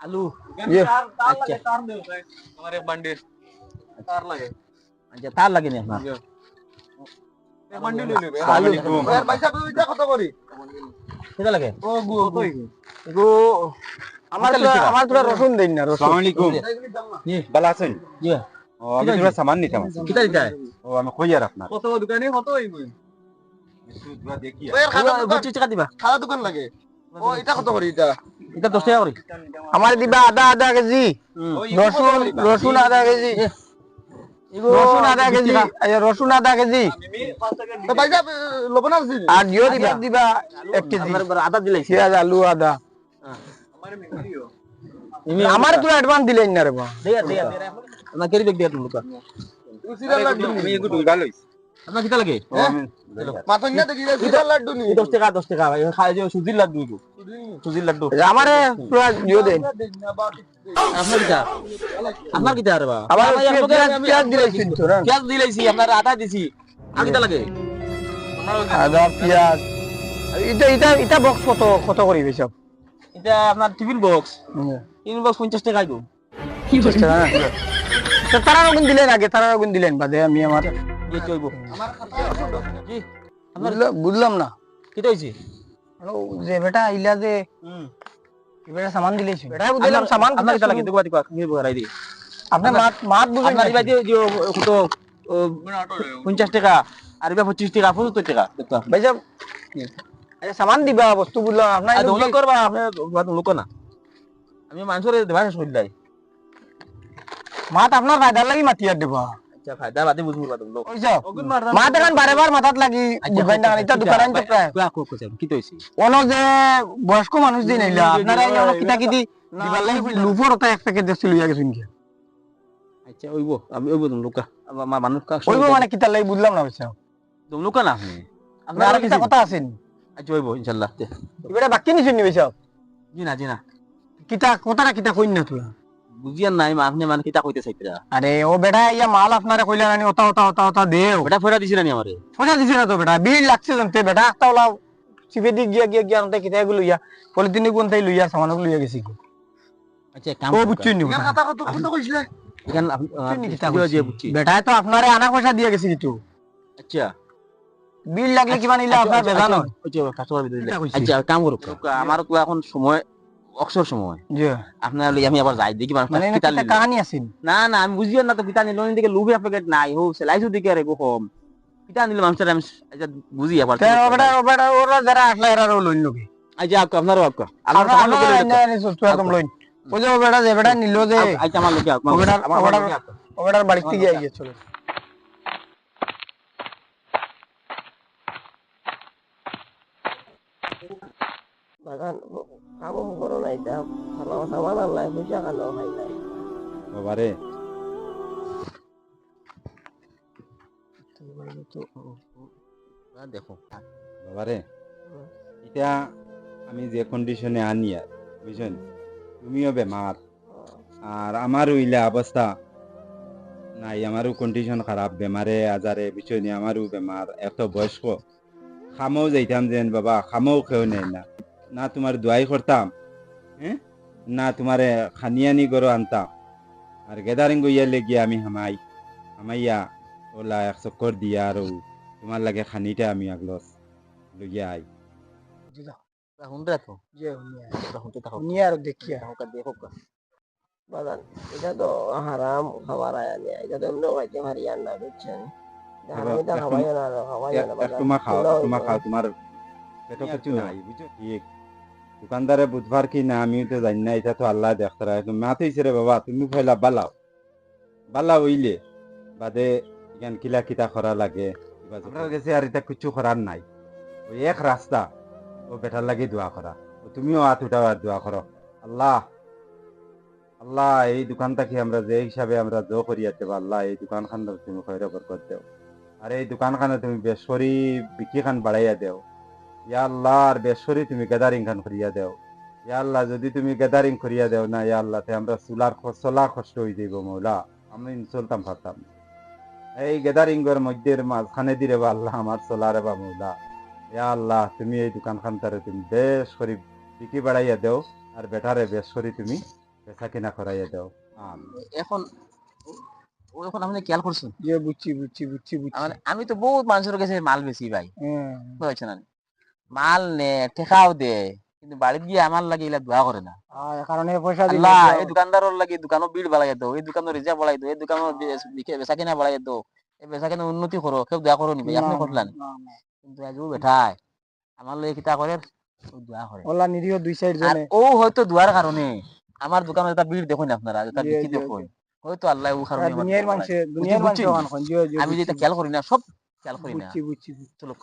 আলু ये তার লাগে তার দেও ভাই আমার এক বান্ডি তার লাগে আচ্ছা তার লাগে না আপনার এক বান্ডি লই লই आलू এর পয়সা তো এটা কত করি কেটা লাগে ও গু গু गो আমার তোরা রসুন দেন না রসুন আসসালামু আলাইকুম ভালো আছেন জি ও আমি তোরা সামান নিতাম কেটা দিতে ও আমি কই আর আপনার কত দোকানে কত হইব একটু তোরা দেখি ওই খাতা বুঝছি টাকা দিবা খাতা দোকান লাগে ও এটা কত করি এটা এটা 10 টাকা করে আমার দিবা আধা কেজি রসুন আধা কেজি রসুন আধা কেজি তো পয়সা লবণ আছে আর জিও দিবা 1 কেজি আমার আদা দিলাইছি পেঁয়াজ আলু আদা আমার তো অ্যাডভান্স দিলেন না রে বা দেয়া দেয়া না কেরি বেগ দিয়া তুমি তুই সিরিয়াল লাড্ডু আমি এগু দুই ভালো হইছে আপনার কিটা লাগে মাথা না দেখি সিরিয়াল লাড্ডু নি 10 টাকা ভাই খাই যে সুজির লাড্ডু দিব সুজির লাড্ডু আমারে পুরো জিও দেন আপনার কিটা আপনার কিটা রে বা আবার পেঁয়াজ দিলেছি তো না পেঁয়াজ দিলাইছি আপনার আটা দিছি আর কিটা লাগে আদা পেঁয়াজ এটা এটা এটা বক্স কত করি সব এটা আপনার টিফিন বক্স টিফিন বক্স 50 টাকা আইবো কি করছ না তারা গুণ দিলেন আগে তারা গুণ দিলেন বাদে আমি আমার এই চলবো আমার খাতা জি বুঝলাম না কিটা হইছে যে বেটা আইলা যে বেটা সামান দিলেছি বেটা বুঝলাম সামান আপনার কিটা লাগে দেখবা দেখবা নিয়ে বড়াই দি আপনি মাত বুঝেন আপনার ইবাই যে কত 50 টাকা আর ইবা 25 টাকা 75 টাকা দেখবা ভাই সাহেব আচ্ছা সামান দিবা বস্তু বুঝলাম আপনার আর দৌলত করবা আপনি লোক না আমি মানুষের দেবা শুনলাই মাত আপনার ফায়দার লাগি মাতিয়ার দেবা আচ্ছা ফায়দা বাদে বুঝবো বাদ লোক ওইসা মাত এখন বারেবার মাথাত লাগি বুঝবেন না এটা দোকান তো প্রায় কি তৈছি অনো যে বয়স্ক মানুষ দিন আইলা আপনারা অনো কিটা কিটি দিবার লাগি লুফর ওটা এক প্যাকেট দেছি লইয়া গেছেন কি আচ্ছা ওইব আমি ওইব লোকা আমার মানুষ কা ওইব মানে কিটা লাগি বুঝলাম না ভাইসা তুমি লোকা না আপনি আপনার আর কিটা কথা আছেন আচ্ছা ওইব ইনশাআল্লাহ এবারে বাকি নিছেন নি ভাইসা জি না কিটা কথাটা কিটা কইন না তুই বুঝিয়ান নাই আপনি মানে কিটা কইতে চাইতরা আরে ও বেটা ইয়া মাল আপনারে কইলা নানি ওটা দেও বেটা ফেরা দিছিনা নি আমারে পয়সা দিছে না তো বেটা বিল লাগছে জানতে বেটা তাওলা চিপে দি গিয়া আনতে কিটা এগুলো ইয়া পলিথিন গুন তাই লইয়া সামানগুলো লইয়া গেছি আচ্ছা কাম ও বুঝছিস নি এর খাতা কত কত কইছিলে এখান যে বুঝছি বেটা তো আপনারে আনা পয়সা দিয়ে গেছি কিন্তু আচ্ছা বিল লাগলে কি বানিলা আপনার বেজান হয় আচ্ছা কাস্টমার দিলে আচ্ছা কাম করুক আমার তো এখন সময় অক্সর সময় জি আপনার লই আমি আবার যাই দেখি মানুষ মানে কিতা একটা কাহিনী আছে না আমি বুঝিও না তো কিতা নিল দিকে লুবি প্যাকেট নাই হো সেলাইছু দিকে রে কম কিতা নিল মানুষের আমি আচ্ছা বুঝি আবার ওটা ওরা যারা আসলে এরা লইন লবি আচ্ছা আপনারও আপকা আমরা একদম লইন ওই যে বেটা যে বেটা নিল যে আচ্ছা আমার লোকে ওটার বাড়িতে গিয়ে গিয়ে চলো বাগান কাম করো নাই তা ভালো সামান আনলাই পয়সা কেন হয় নাই বাবারে দেখো বাবারে এটা আমি যে কন্ডিশনে আনি আর বুঝছেন তুমিও বেমার আর আমারও ইলা অবস্থা নাই আমারও কন্ডিশন খারাপ বেমারে আজারে বুঝছেন আমারও বেমার এত বয়স্ক খামও যাইতাম যেন বাবা খামও খেও নেই না তোমার দোয়াই করতাম হ্যাঁ না তোমারে খানিয়ানি গরো আনতাম আর গেদারিং গইয়া লেগিয়া আমি হামাইয়া ওলা এক চক্কর দিয়া আর তোমার লাগে খানিটা আমি আগলস লইয়া আই হুনরা তো যে হুনতে থাকো নিয়ে আর দেখিয়া দেখো বাগান এটা তো হারাম খাবার আয়া এটা তো এমনি খাইতে পারি আর না বুঝছেন হারামিটা খাওয়াইও না খাওয়াইও না তোমার খাও তোমার পেটো কিছু নাই বুঝছো ঠিক দোকানদারে বুধবার কি না আমিও তো জানি না এটা তো আল্লাহ দেখতারা মাথ হইছে রে বাবা তুমি ফেলা বালাও হইলে বাদে এখান কিলা কিতা করা লাগে আপনার গেছে আর এটা কিছু করার নাই ওই এক রাস্তা ও বেটার লাগে দোয়া করা তুমিও হাত উঠাও আর দোয়া করো আল্লাহ আল্লাহ এই দোকানটাকে আমরা যে হিসাবে আমরা জো করিয়া দেব আল্লাহ এই দোকানখান তুমি খয়রা বরকত দেও আর এই দোকানখানে তুমি বেসরি বিক্রি খান বাড়াইয়া দেও ইয়া আল্লাহ আর বেসরি তুমি গ্যাদারিং খান করিয়া দেও ইয়া আল্লাহ যদি তুমি গ্যাদারিং করিয়া দেও না ইয়া আল্লাহ তে আমরা চলা কষ্ট হয়ে যাইব মৌলা আমি চলতাম পারতাম এই গ্যাদারিং এর মধ্যে মাঝখানে দিলে বা আল্লাহ আমার চলারে বা মৌলা ইয়া আল্লাহ তুমি এই দোকানখান তারে তুমি বেশ করে বিক্রি বাড়াইয়া দেও আর বেটারে বেশ করে তুমি বেচা কিনা করাইয়া দাও এখন এখন আপনি খেয়াল করছেন ইয়ে বুঝছি বুঝছি বুঝছি বুঝছি আমি তো বহুত মানুষের কাছে মাল বেশি ভাই হ্যাঁ। বুঝতে না মাল নে ঠেকাও দে কিন্তু বাড়িতে গিয়ে আমার লাগে এগুলা দোয়া করে না কারণে পয়সা দিলে আল্লাহ এই দোকানদারের লাগে দোকানও বিল বাড়াই দো এই দোকানের রিজার্ভ বাড়াই দো এই দোকানের বেচা কিনা বাড়াই দো এই বেচা কিনা উন্নতি করো কেউ দোয়া করো নি ভাই আপনি করলেন কিন্তু আজ ও বেঠায় আমার লগে কিতা করে ও দোয়া করে ওলা নিরীহ দুই সাইড আর জনে ও হয়তো দোয়ার কারণে আমার দোকানে একটা ভিড় দেখুন আপনারা এটা জি, দেখি জি, দেখুন হয়তো আল্লাহ ও কারণে আমার দুনিয়ার দোয়া মানুষে বাড়ায়। দুনিয়ার বুঝছি, মানুষে ওখান জি জি আমি যেটা খেয়াল করি না সব খেয়াল করি না বুঝছি বুঝছি চলো